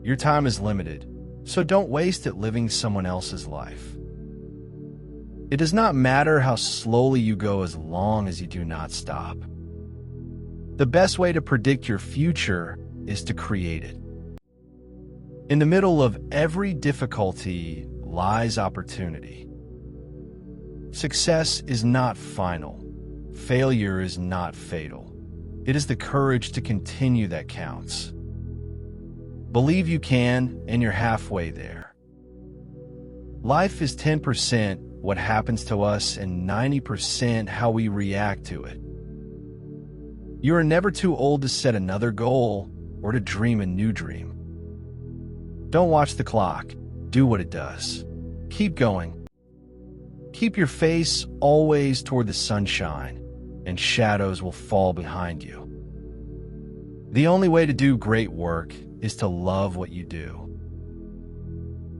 Your time is limited, so don't waste it living someone else's life. It does not matter how slowly you go as long as you do not stop. The best way to predict your future is to create it. In the middle of every difficulty lies opportunity. Success is not final. Failure is not fatal. It is the courage to continue that counts. Believe you can, and you're halfway there. Life is 10% what happens to us and 90% how we react to it. You are never too old to set another goal or to dream a new dream. Don't watch the clock. Do what it does. Keep going. Keep your face always toward the sunshine, and shadows will fall behind you. The only way to do great work is to love what you do.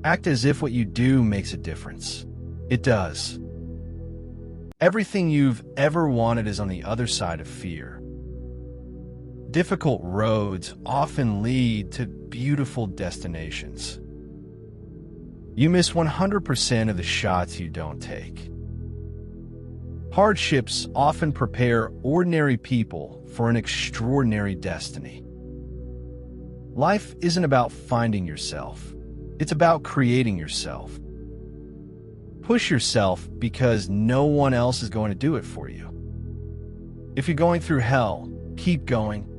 Act as if what you do makes a difference. It does. Everything you've ever wanted is on the other side of fear. Difficult roads often lead to beautiful destinations. You miss 100% of the shots you don't take. Hardships often prepare ordinary people for an extraordinary destiny. Life isn't about finding yourself. It's about creating yourself. Push yourself because no one else is going to do it for you. If you're going through hell, keep going.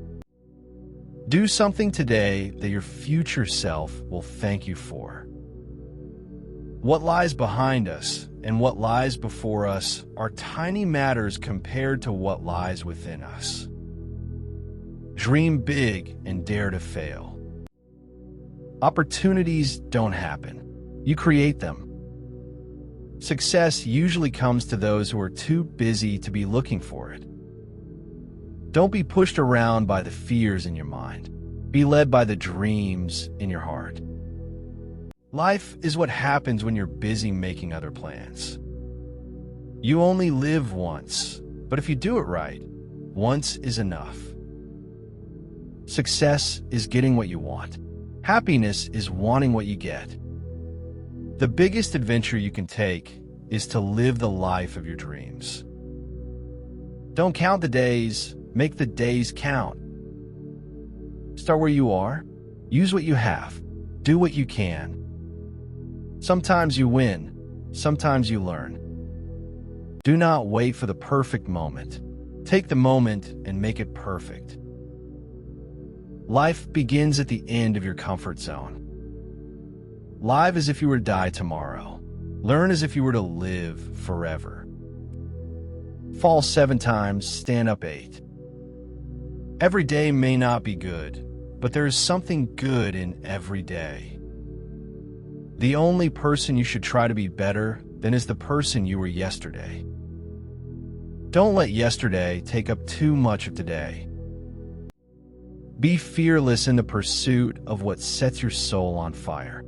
Do something today that your future self will thank you for. What lies behind us and what lies before us are tiny matters compared to what lies within us. Dream big and dare to fail. Opportunities don't happen. You create them. Success usually comes to those who are too busy to be looking for it. Don't be pushed around by the fears in your mind. Be led by the dreams in your heart. Life is what happens when you're busy making other plans. You only live once, but if you do it right, once is enough. Success is getting what you want. Happiness is wanting what you get. The biggest adventure you can take is to live the life of your dreams. Don't count the days, make the days count. Start where you are. Use what you have. Do what you can. Sometimes you win. Sometimes you learn. Do not wait for the perfect moment. Take the moment and make it perfect. Life begins at the end of your comfort zone. Live as if you were to die tomorrow. Learn as if you were to live forever. Fall 7 times, stand up 8. Every day may not be good, but there is something good in every day. The only person you should try to be better than is the person you were yesterday. Don't let yesterday take up too much of today. Be fearless in the pursuit of what sets your soul on fire.